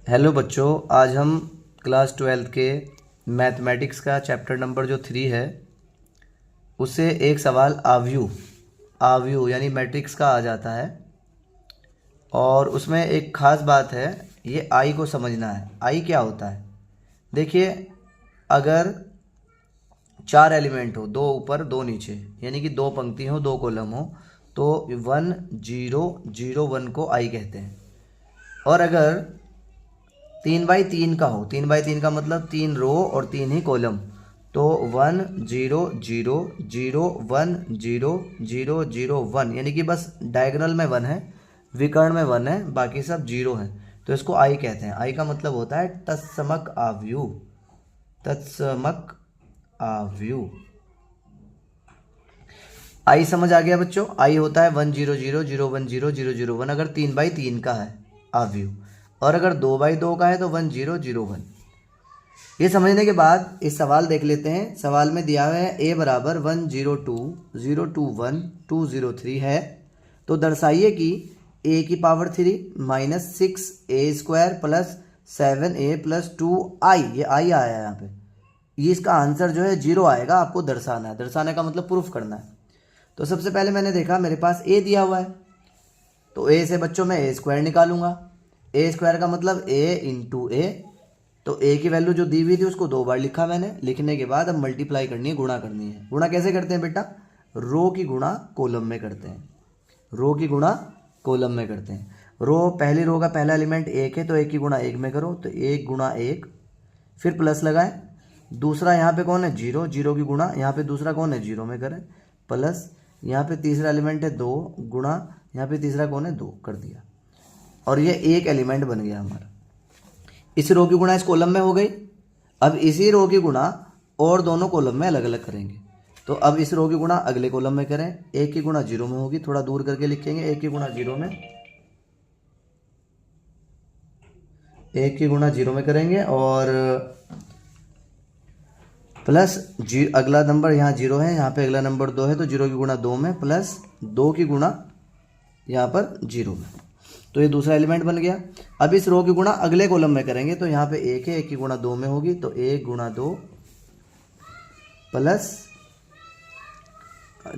Hello बच्चों, आज हम क्लास 12 के मैथमेटिक्स का चैप्टर नंबर जो 3 है उससे एक सवाल आव्यू यानी मैट्रिक्स का आ जाता है। और उसमें एक ख़ास बात है, ये आई को समझना है। आई क्या होता है? देखिए, अगर 4 एलिमेंट हो, 2 ऊपर 2 नीचे, यानी कि 2 पंक्ति हो 2 कॉलम हो, तो 1 0 0 1 को आई कहते हैं। और अगर 3x3 का हो, 3x3 का मतलब 3 रो और 3 ही कॉलम, तो 1 0 0 0 1 0 0 0 1, यानी कि बस डायगोनल में 1 है, विकर्ण में 1 है, बाकी सब 0 है, तो इसको आई कहते हैं। आई का मतलब होता है तत्समक आव्यू। तत्समक आव्यू। आई समझ आ गया बच्चों? आई होता है 1 0 0 0 1 0 0 0 1 अगर 3x3 का है आव्यू, और अगर 2x2 का है तो 1 0 0 1। ये समझने के बाद इस सवाल देख लेते हैं। सवाल में दिया हुआ है a बराबर 1 0 2 0 2 1 2 0 3 है, तो दर्शाइए कि a की power 3 minus 6a² plus 7a plus 2i, ये आई आया है यहाँ पे, ये इसका आंसर जो है 0 आएगा। आपको दर्शाना है, दर्शाने का मतलब प्रूफ करना है। तो सबसे पहले मैंने देखा मेरे पास a दिया हुआ है, तो a से बच्चों मैं a² निकालूंगा। a² का मतलब a इंटू ए, तो a की वैल्यू जो दी हुई थी उसको 2 बार लिखा मैंने। लिखने के बाद अब मल्टीप्लाई करनी है, गुणा करनी है। गुणा कैसे करते हैं बेटा? रो की गुणा कॉलम में करते हैं। रो की गुणा कॉलम में करते हैं। पहली रो का पहला एलिमेंट 1 है, तो 1 की गुणा 1 में करो, तो 1 गुणा 1, फिर प्लस लगाएं। दूसरा यहाँ पे कौन है? 0, 0 की गुणा यहाँ पे दूसरा कौन है? 0 में करें, प्लस यहाँ पे तीसरा एलिमेंट है 2 गुणा यहाँ पे तीसरा कौन है? 2 कर दिया, और ये एक एलिमेंट बन गया हमारा। इस रो की गुणा इस कॉलम में हो गई। अब इसी रो की गुणा और दोनों कॉलम में अलग अलग करेंगे। तो अब इस रो की गुणा अगले कॉलम में करें। 1 की गुणा 0 में होगी, थोड़ा दूर करके लिखेंगे। 1 की गुणा 0 में, 1 की गुणा 0 में करेंगे, और प्लस अगला नंबर यहाँ 0 है, यहाँ पे अगला नंबर 2 है, तो 0 की गुणा 2 में, प्लस 2 की गुणा यहाँ पर 0 में, तो ये दूसरा एलिमेंट बन गया। अब इस रो की गुणा अगले कॉलम में करेंगे, तो यहाँ पे 1 है, 1 की गुणा 2 में होगी, तो 1 गुणा 2 प्लस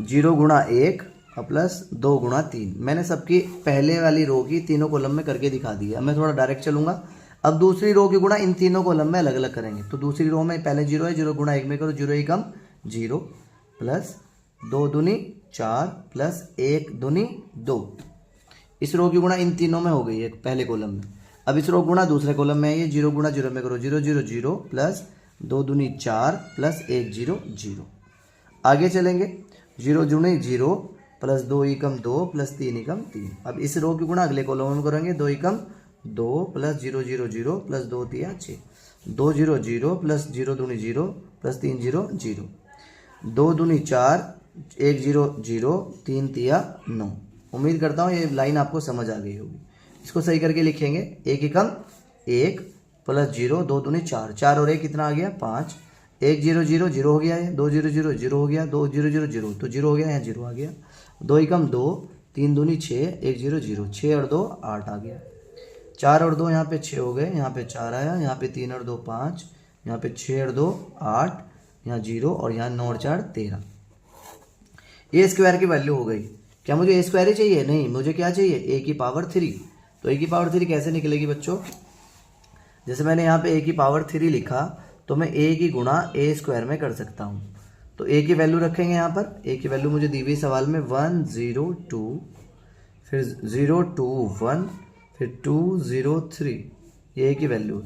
0 गुणा 1 और प्लस 2 गुणा 3। मैंने सबकी पहले वाली रो की तीनों कॉलम में करके दिखा दी है। अब मैं थोड़ा डायरेक्ट चलूंगा। अब दूसरी रो की गुणा इन तीनों कॉलम में अलग अलग करेंगे। तो दूसरी रो में पहले 0 है, 0 गुणा 1 में करो, 0 एकम 0, प्लस 2 दूनी 4 प्लस 1 दूनी 2। इस रो की गुणा इन तीनों में हो गई है पहले कॉलम में। अब इस रो गुणा दूसरे कॉलम में है, ये 0 गुणा 0 में करो, 0 0 0 प्लस 2 दूनी 4 प्लस 1 0 0। आगे चलेंगे, 0 दूनी 0 प्लस 2 एकम 2 प्लस 3 एकम 3। अब इस रो की गुणा अगले कॉलम में करेंगे, 2 एकम 2 प्लस 0 0 0 प्लस 2 तिया 6, 2 0 0 प्लस 0 दूनी 0 प्लस 3 0 0, 2 दूनी 4 1 0 0 3 तिया 9। उम्मीद करता हूँ ये लाइन आपको समझ आ गई होगी। इसको सही करके लिखेंगे, 1 एकम 1 प्लस 0 2 दूनी 4, 4 और 1 कितना आ गया? 5, 1 0 0 0 हो गया है, 2 0 0 0 हो गया, 2 0 0 0 तो 0 हो गया, यहाँ 0 आ गया, 2 एकम 2 3 दूनी 6 1 0 0, 6 और 2 8 आ गया, 4 और 2 यहाँ पे 6 हो गए, यहाँ पे 4 आया, यहाँ पे 3 और 2 5, यहाँ पे 6 और 2 8, यहाँ 0 और यहाँ 9 और 4 13। ए स्क्वायर की वैल्यू हो गई। क्या मुझे ए स्क्वायर ही चाहिए? नहीं, मुझे क्या चाहिए? ए की पावर 3। तो ए की पावर 3 कैसे निकलेगी बच्चों? जैसे मैंने यहाँ पे ए की पावर 3 लिखा, तो मैं ए की गुणा ए स्क्वायर में कर सकता हूँ। तो ए की वैल्यू रखेंगे यहाँ पर। ए की वैल्यू मुझे दी हुई सवाल में 1 0 2, फिर 0 2 1, फिर 2 0 3, ये ए की वैल्यू।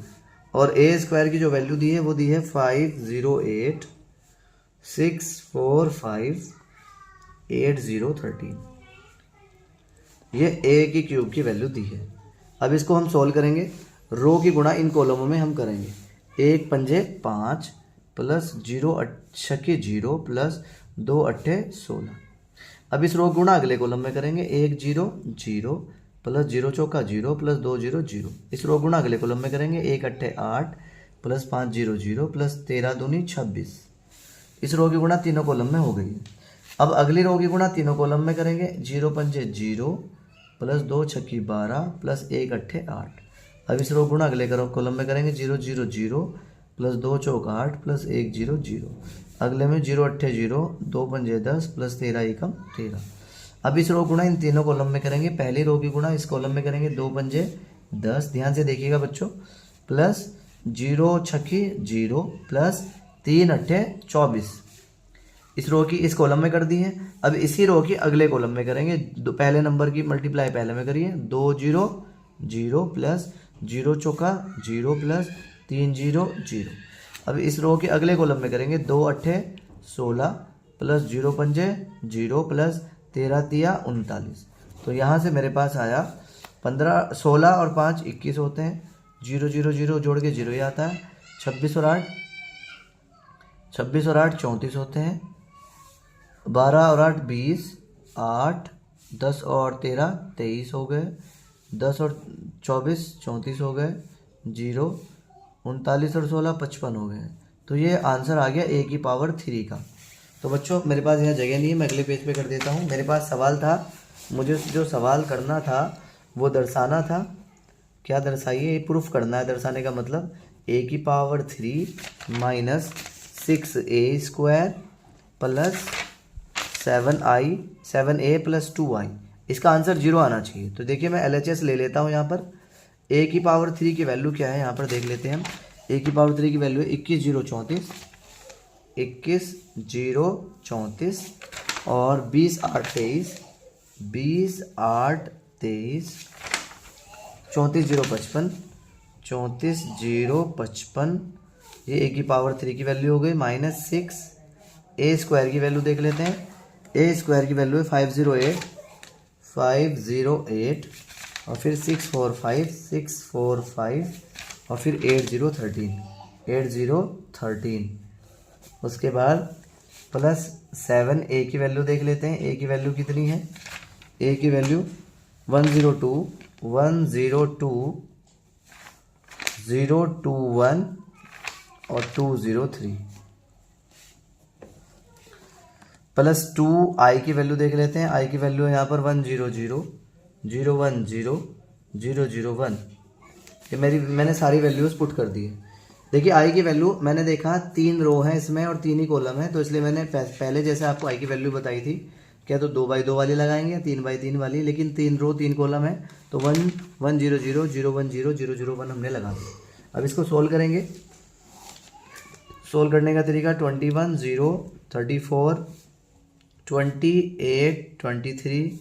और ए स्क्वायर की जो वैल्यू दी है वो दी है 5 0 8 6 4 5 8 0 13। ये ए की क्यूब की वैल्यू दी है। अब इसको हम सॉल्व करेंगे। रो की गुणा इन कॉलमों में हम करेंगे। 1 पंजे 5 प्लस 0 छके 0 प्लस 2 अट्ठे 16। अब इस रो गुणा अगले कॉलम में करेंगे। 1 0 0 प्लस 0 चौका 0 प्लस 2 0 0। इस रो गुणा अगले कॉलम में करेंगे। 1 अट्ठे 8 प्लस 5 0 0 प्लस 13 दूनी 26। इस रो की गुणा तीनों कॉलम में हो गई है। अब अगली रो की गुणा तीनों कॉलम में करेंगे। 0 पंजे 0 प्लस 2 छक्की 12 प्लस 1 अट्ठे 8। अब इस रो गुणा अगले कॉलम में करेंगे, 0 0 0 प्लस 2 चौक 8 प्लस 1 0 0। अगले में 0 8 0 2 पंजे 10 प्लस 13 एकम 13। अब इस रो गुणा इन तीनों कॉलम में करेंगे, पहली रो की गुणा इस कॉलम में करेंगे, 2 पंजे 10, ध्यान से देखिएगा बच्चों, प्लस 0 छक्की 0 प्लस 3 अट्ठे 24। इस रो की इस कॉलम में कर दी है। अब इसी रो की अगले कॉलम में करेंगे, पहले नंबर की मल्टीप्लाई पहले में करिए, 2 0 0 प्लस 0 चौका 0 प्लस 3 0 0। अब इस रो के अगले कॉलम में करेंगे, 2 अट्ठे 16 प्लस 0 पंजे 0 प्लस 13 तिया 39। तो यहाँ से मेरे पास आया 15 16 और 5 21 होते हैं, 0 0 0 जोड़ के 0 ही आता है। 26 और 8 34 होते हैं, 12 और 8 20, 8 10 और 13 23 हो गए, 10 और 24 34 हो गए, 0 39 और 16 55 हो गए। तो ये आंसर आ गया a की पावर 3 का। तो बच्चों मेरे पास यहाँ जगह नहीं है, मैं अगले पेज पे कर देता हूँ। मेरे पास सवाल था, मुझे जो सवाल करना था वो दर्शाना था, क्या दर्शाइए, ये प्रूफ करना है। दर्शाने का मतलब a की power 3 minus 6a² plus 7a plus 2i, इसका आंसर 0 आना चाहिए। तो देखिए मैं LHS ले लेता हूँ यहाँ पर। a की पावर 3 की वैल्यू क्या है यहाँ पर देख लेते हैं हम। a की पावर 3 की वैल्यू है 21 0 34, 21 0 34 और 20 8 23, 20 8 23, 34 0 55, 34 0 55। ये a की पावर 3 की वैल्यू हो गई, माइनस 6a² की वैल्यू देख लेते हैं। a² की वैल्यू है 508 और फिर 645 और फिर 8013। उसके बाद प्लस 7a की वैल्यू देख लेते हैं। a की वैल्यू कितनी है, a की वैल्यू 102 021 और 203 प्लस 2i की वैल्यू देख लेते हैं। i की वैल्यू है यहाँ पर 100 010 001। ये मैंने सारी वैल्यूज पुट कर दी है। देखिए i की वैल्यू मैंने देखा 3 रो है इसमें और 3 ही कॉलम है, तो इसलिए मैंने पहले जैसे आपको i की वैल्यू बताई थी, क्या तो 2x2 वाली लगाएंगे, 3x3 वाली, लेकिन 3 रो 3 कॉलम है तो 1 1 0 0 0 1 0 0 0 1 हमने लगा दी। अब इसको सोल्व करेंगे। सोल्व करने का तरीका 21 0 34 28 23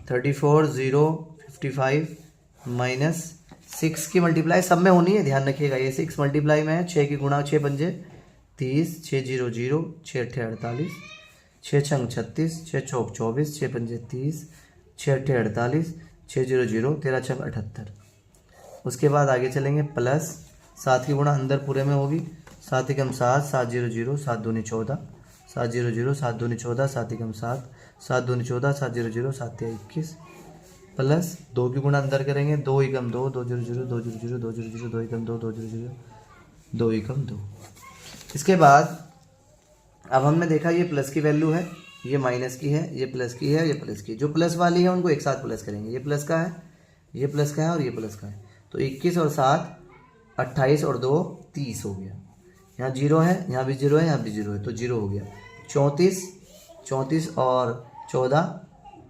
34 0 55 माइनस 6 की मल्टीप्लाई सब में होनी है, ध्यान रखिएगा। ये 6 मल्टीप्लाई में है, 6 की गुणा 6 पंजे 30, 6 0 0 6 अट्ठे 48, 6 छंग 36, 6 चौक 24, 6 पंजे 30, 6 अट्ठे 48, 6 0 0 13 छंग 78। उसके बाद आगे चलेंगे, प्लस 7 की गुणा अंदर पूरे में होगी, 7 एकम 7 7 0 0 7 दूनी 14, 7 0 0 7 दूनी 14, 7 एकम 7 7 दूनी 14, 7 0 0 7 तिया 21 प्लस 2 की गुणा अंदर करेंगे, 2 एकम 2 2 0 0 2 0 0 2 0 0 2 एकम 2 2 0 0 2 एकम 2। इसके बाद अब हमने देखा ये प्लस की वैल्यू है, ये माइनस की है, ये प्लस की है, ये प्लस की। जो प्लस वाली है उनको एक साथ प्लस करेंगे, ये प्लस का है, ये प्लस का है और ये प्लस का है। तो 21 और 7 28 और 2 30 हो गया। यहाँ 0 है, यहाँ भी 0 है, यहाँ भी 0 है, तो 0 हो गया। 34 और 14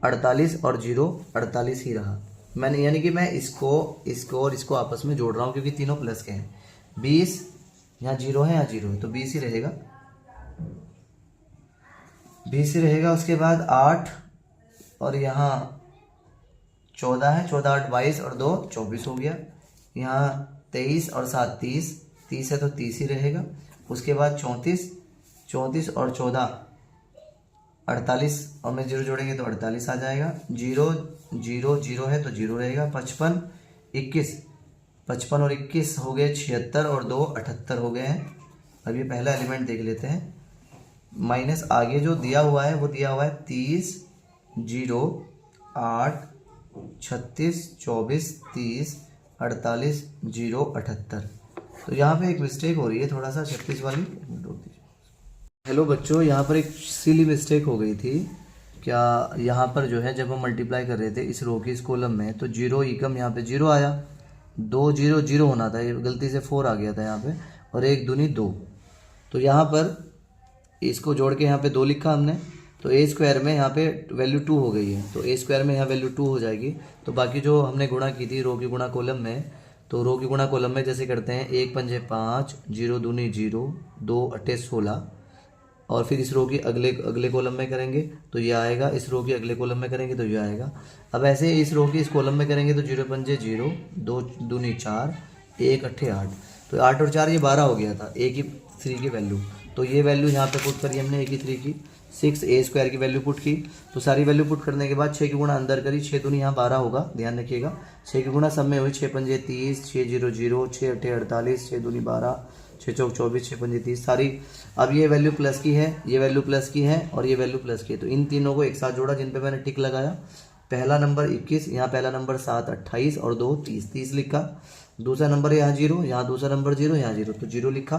48 और 0 48 ही रहा। मैंने यानी कि मैं इसको और इसको आपस में जोड़ रहा हूँ क्योंकि तीनों प्लस के हैं। 20 यहाँ 0 है, यहाँ 0 है, तो 20 ही रहेगा, 20 ही रहेगा। उसके बाद 8 और यहाँ 14 है, 14 8 22 और 2 24 हो गया। यहाँ 23 और 7 30 है, तो 30 ही रहेगा। उसके बाद 34 और 14 48 और में 0 जोड़ेंगे तो 48 आ जाएगा। 0 0 0 है तो 0 रहेगा। 55 और 21 हो गए 76 और 2 78 हो गए हैं। अब ये पहला एलिमेंट देख लेते हैं। माइनस आगे जो दिया हुआ है वो दिया हुआ है 30 0 8 36 24 30 48 0 78। तो यहाँ पे एक मिस्टेक हो रही है थोड़ा सा, 36 वाली। हेलो बच्चों, यहाँ पर एक सिली मिस्टेक हो गई थी। क्या यहाँ पर जो है जब हम मल्टीप्लाई कर रहे थे इस रो की इस कॉलम में, तो 0 एकम यहाँ पे 0 आया, 2 0 0 होना था, ये गलती से 4 आ गया था यहाँ पे, और 1 दूनी 2। तो यहाँ पर इसको जोड़ के यहाँ पे 2 लिखा हमने, तो ए स्क्वायर में यहाँ पे वैल्यू 2 हो गई है, तो ए स्क्वायर में यहाँ वैल्यू 2 हो जाएगी। तो बाकी जो हमने गुणा की थी रो की गुणा कॉलम में, तो रो की गुणा कॉलम में जैसे करते हैं 1 पंजे 5, 0 दूनी 0, 2 अट्ठे 16, और फिर इस रो की अगले अगले कॉलम में करेंगे तो ये आएगा, इस रो की अगले कॉलम में करेंगे तो ये आएगा। अब ऐसे इस रो की इस कॉलम में करेंगे तो 0 पंजे 0, 2 दूनी 4, 1 अट्ठे 8, तो 8 और 4 ये 12 हो गया था ए की 3 की वैल्यू। तो ये वैल्यू यहाँ पे पुट करी हमने ए की 3 की। 6 ए स्क्वायर की वैल्यू पुट की, तो सारी वैल्यू पुट करने के बाद 6 की गुणा अंदर करी, 6 दूनी यहाँ 12 होगा, ध्यान रखिएगा। 6 की गुणा सब में हुई, 6 पंजे 30, 6 0 0, 6 अट्ठे 48, 6 दूनी 12, 6 चौक 24, 6 पंजे 30 सारी। अब ये वैल्यू प्लस की है, ये वैल्यू प्लस की है, और ये वैल्यू प्लस की है, तो इन तीनों को एक साथ जोड़ा जिन पे मैंने टिक लगाया। पहला नंबर 21, यहाँ पहला नंबर 7 28 और 2 30, 30 लिखा। दूसरा नंबर यहाँ 0, यहाँ दूसरा नंबर 0, यहाँ 0, तो 0 लिखा।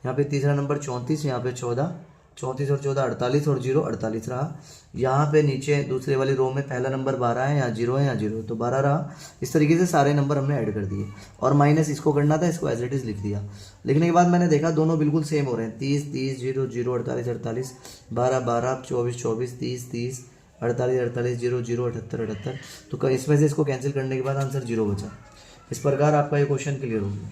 यहाँ पे तीसरा नंबर 34, यहाँ पे 14, 34 और 14 48, और 0 48 रहा। यहाँ पे नीचे दूसरे वाली रो में पहला नंबर 12 है, यहाँ 0 है, यहाँ 0, तो 12 रहा। इस तरीके से सारे नंबर हमने ऐड कर दिए, और माइनस इसको करना था, इसको एज इट इज़ लिख दिया। लिखने के बाद मैंने देखा दोनों बिल्कुल सेम हो रहे हैं, 30 30, 0 0, 48 48, 12 12, 24 24, 30 30, 48 48, 0 0, 78 78। तो इसमें से इसको कैंसिल करने के बाद आंसर 0 बचा। इस प्रकार आपका ये क्वेश्चन क्लियर हो गया।